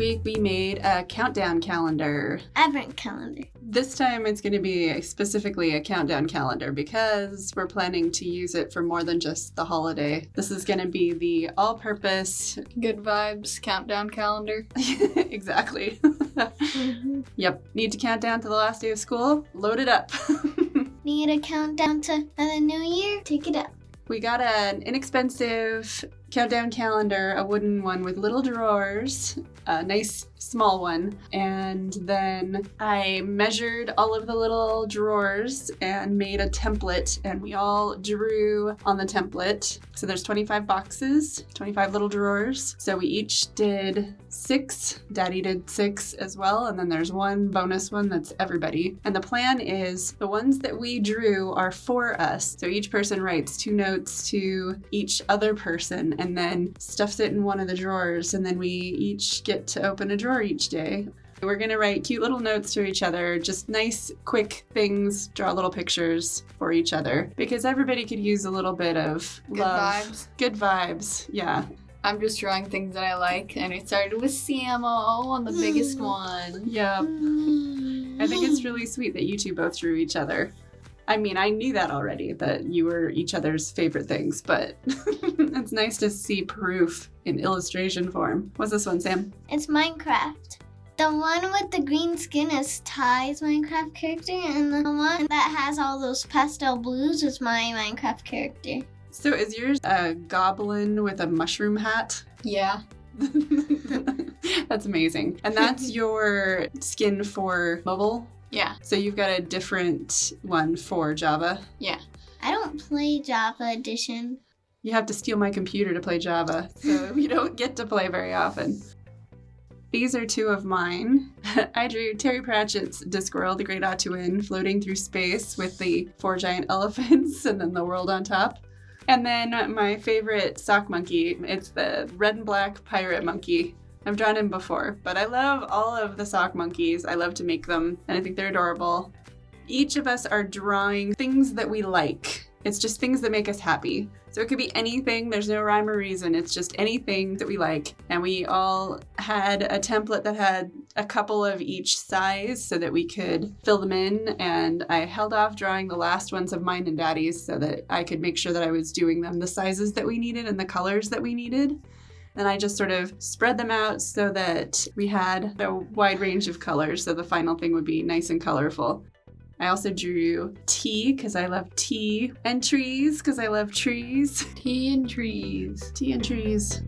week we made a countdown calendar. Advent calendar. This time it's going to be specifically a countdown calendar because we're planning to use it for more than just the holiday. This is going to be the all-purpose... Good vibes countdown calendar. Exactly. Yep. Need to count down to the last day of school? Load it up. Need a countdown to the new year? Take it up. We got an inexpensive countdown calendar, a wooden one with little drawers, a nice small one, and then I measured all of the little drawers and made a template, and we all drew on the template. So there's 25 boxes, 25 little drawers. So we each did 6. Daddy did 6 as well, and then there's one bonus one that's everybody. And the plan is the ones that we drew are for us. So each person writes 2 notes to each other person and then stuffs it in one of the drawers, and then we each get to open a drawer each day. We're going to write cute little notes to each other, just nice, quick things, draw little pictures for each other, because everybody could use a little bit of love. Vibes. Good vibes, yeah. I'm just drawing things that I like, and it started with Samo on the biggest one. Yeah. I think it's really sweet that you two both drew each other. I mean, I knew that already, that you were each other's favorite things, but it's nice to see proof in illustration form. What's this one, Sam? It's Minecraft. The one with the green skin is Ty's Minecraft character, and the one that has all those pastel blues is my Minecraft character. So is yours a goblin with a mushroom hat? Yeah. That's amazing. And that's your skin for mobile? Yeah. So you've got a different one for Java? Yeah. I don't play Java Edition. You have to steal my computer to play Java, so you don't get to play very often. These are 2 of mine. I drew Terry Pratchett's Discworld, the Great Atuin, floating through space with the 4 giant elephants and then the world on top. And then my favorite sock monkey, it's the red and black pirate monkey. I've drawn him before, but I love all of the sock monkeys. I love to make them, and I think they're adorable. Each of us are drawing things that we like. It's just things that make us happy. So it could be anything. There's no rhyme or reason. It's just anything that we like. And we all had a template that had a couple of each size so that we could fill them in. And I held off drawing the last ones of mine and Daddy's so that I could make sure that I was doing them the sizes that we needed and the colors that we needed. Then I just sort of spread them out so that we had a wide range of colors, so the final thing would be nice and colorful. I also drew tea because I love tea, and trees because I love trees. Tea and trees. Tea and trees.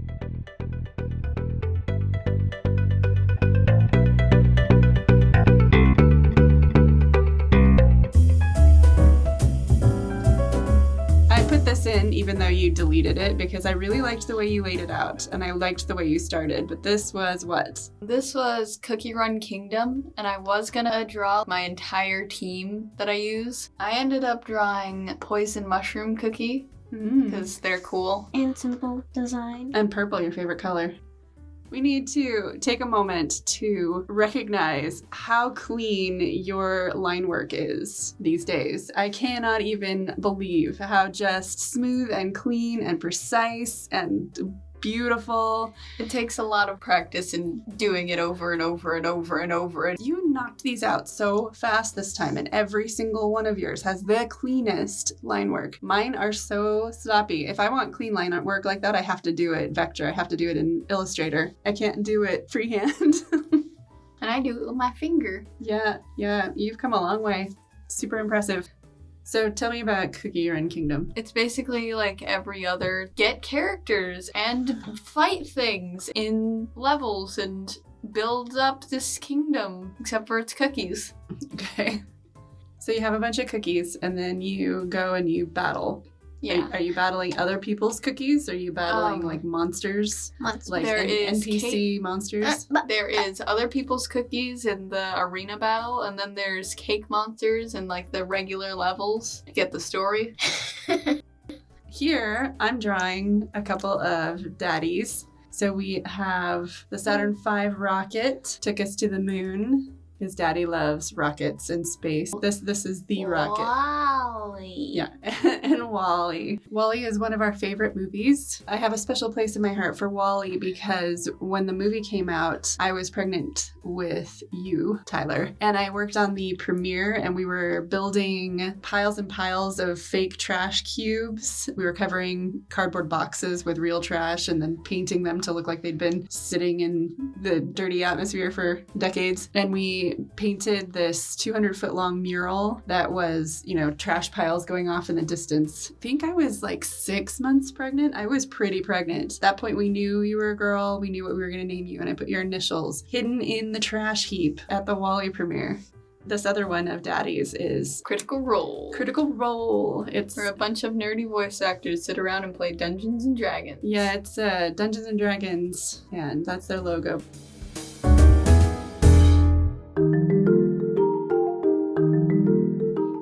This in even though you deleted it because I really liked the way you laid it out and I liked the way you started, but this was what? This was Cookie Run Kingdom, and I was gonna draw my entire team that I use. I ended up drawing Poison Mushroom Cookie because they're cool. And simple design. And purple, your favorite color. We need to take a moment to recognize how clean your line work is these days. I cannot even believe how just smooth and clean and precise and beautiful. It takes a lot of practice in doing it over and over and over and over. And you knocked these out so fast this time, and every single one of yours has the cleanest line work. Mine are so sloppy. If I want clean line work like that, I have to do it vector. I have to do it in Illustrator. I can't do it freehand. And I do it with my finger. Yeah, you've come a long way. Super impressive. So tell me about Cookie Run Kingdom. It's basically like every other get characters and fight things in levels and build up this kingdom, except for it's cookies. Okay. So you have a bunch of cookies and then you go and you battle. Yeah. Are you battling other people's cookies? Are you battling like monsters? Like there is NPC monsters? There is other people's cookies in the arena battle, and then there's cake monsters in like the regular levels to get the story. Here, I'm drawing a couple of daddies. So we have the Saturn V rocket, took us to the moon. His daddy loves rockets and space. This is the rocket. Wow, Wally. Yeah, and Wally. Wally is one of our favorite movies. I have a special place in my heart for Wally because when the movie came out, I was pregnant with you, Tyler, and I worked on the premiere and we were building piles and piles of fake trash cubes. We were covering cardboard boxes with real trash and then painting them to look like they'd been sitting in the dirty atmosphere for decades. And we painted this 200-foot long mural that was, trash piles going off in the distance. I think I was like 6 months pregnant. I was pretty pregnant. At that point, we knew you were a girl. We knew what we were going to name you. And I put your initials hidden in the trash heap at the Wally premiere. This other one of Daddy's is Critical Role. Critical Role. It's where a bunch of nerdy voice actors sit around and play Dungeons and Dragons. Yeah, it's Dungeons and Dragons, and that's their logo.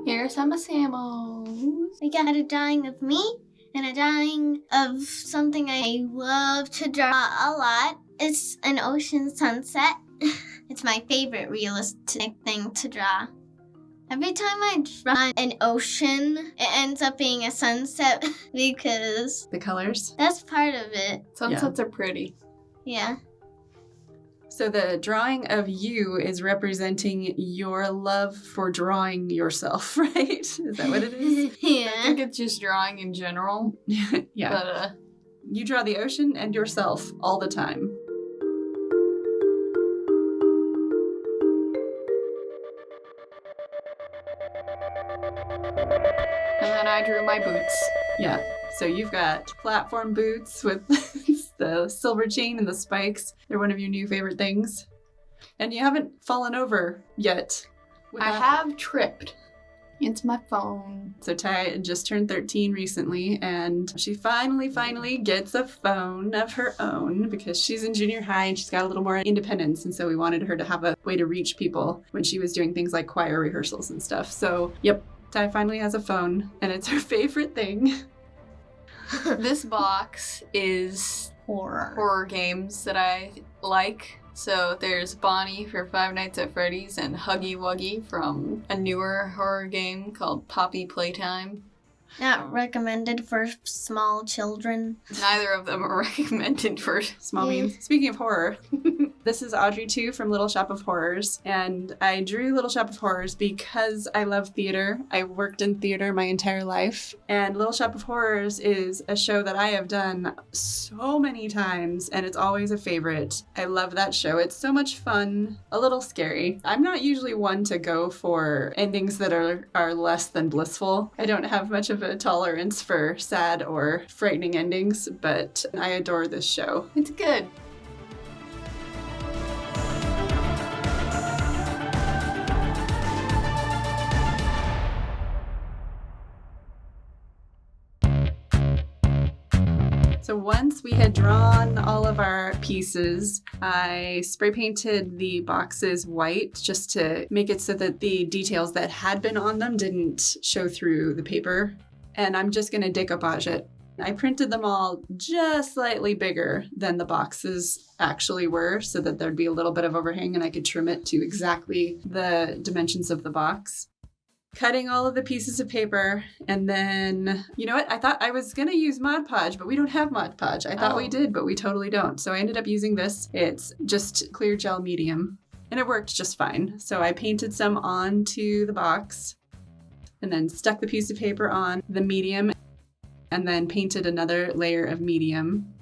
Here are some samples. We got a drawing of me and a drawing of something I love to draw a lot. It's an ocean sunset. It's my favorite realistic thing to draw. Every time I draw an ocean, it ends up being a sunset because The colors. that's part of it. Sunsets are pretty. Yeah. So the drawing of you is representing your love for drawing yourself, right? Is that what it is? I Yeah. think it's just drawing in general. Yeah. But You draw the ocean and yourself all the time. and then I drew my boots. Yeah. So you've got platform boots with the silver chain and the spikes. They're one of your new favorite things. And you haven't fallen over yet. I have tripped. It's my phone. So Ty just turned 13 recently, and she finally gets a phone of her own because she's in junior high and she's got a little more independence. And so we wanted her to have a way to reach people when she was doing things like choir rehearsals and stuff. So, yep, Ty finally has a phone, and it's her favorite thing. This box is horror games that I like. So there's Bonnie for Five Nights at Freddy's and Huggy Wuggy from a newer horror game called Poppy Playtime. Not recommended for small children. Neither of them are recommended for Small beans. Speaking of horror, this is Audrey too from Little Shop of Horrors. And I drew Little Shop of Horrors because I love theater. I worked in theater my entire life. And Little Shop of Horrors is a show that I have done so many times, and it's always a favorite. I love that show. It's so much fun, a little scary. I'm not usually one to go for endings that are less than blissful. I don't have much of a tolerance for sad or frightening endings, but I adore this show. It's good. So once we had drawn all of our pieces, I spray painted the boxes white just to make it so that the details that had been on them didn't show through the paper. And I'm just going to decoupage it. I printed them all just slightly bigger than the boxes actually were so that there'd be a little bit of overhang and I could trim it to exactly the dimensions of the box. Cutting all of the pieces of paper, and then, you know what? I thought I was going to use Mod Podge, but we don't have Mod Podge. I thought we did, but we totally don't. So I ended up using this. It's just clear gel medium, and it worked just fine. So I painted some onto the box, and then stuck the piece of paper on the medium, and then painted another layer of medium.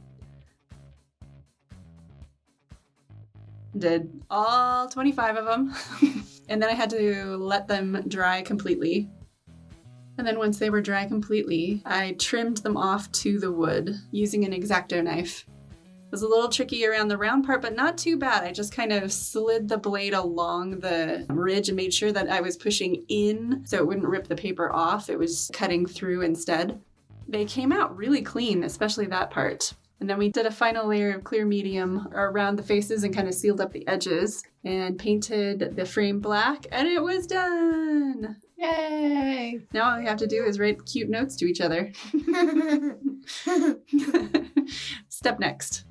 Did all 25 of them. And then I had to let them dry completely. And then once they were dry completely, I trimmed them off to the wood using an X-Acto knife. It was a little tricky around the round part, but not too bad. I just kind of slid the blade along the ridge and made sure that I was pushing in so it wouldn't rip the paper off. It was cutting through instead. They came out really clean, especially that part. And then we did a final layer of clear medium around the faces and kind of sealed up the edges and painted the frame black, and it was done! Yay! Now all we have to do is write cute notes to each other. Step next.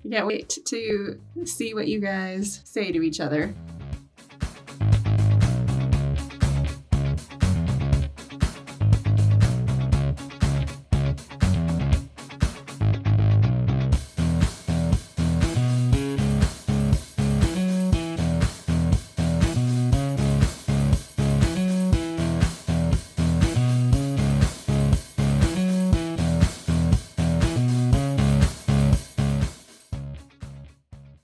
I can't wait to see what you guys say to each other.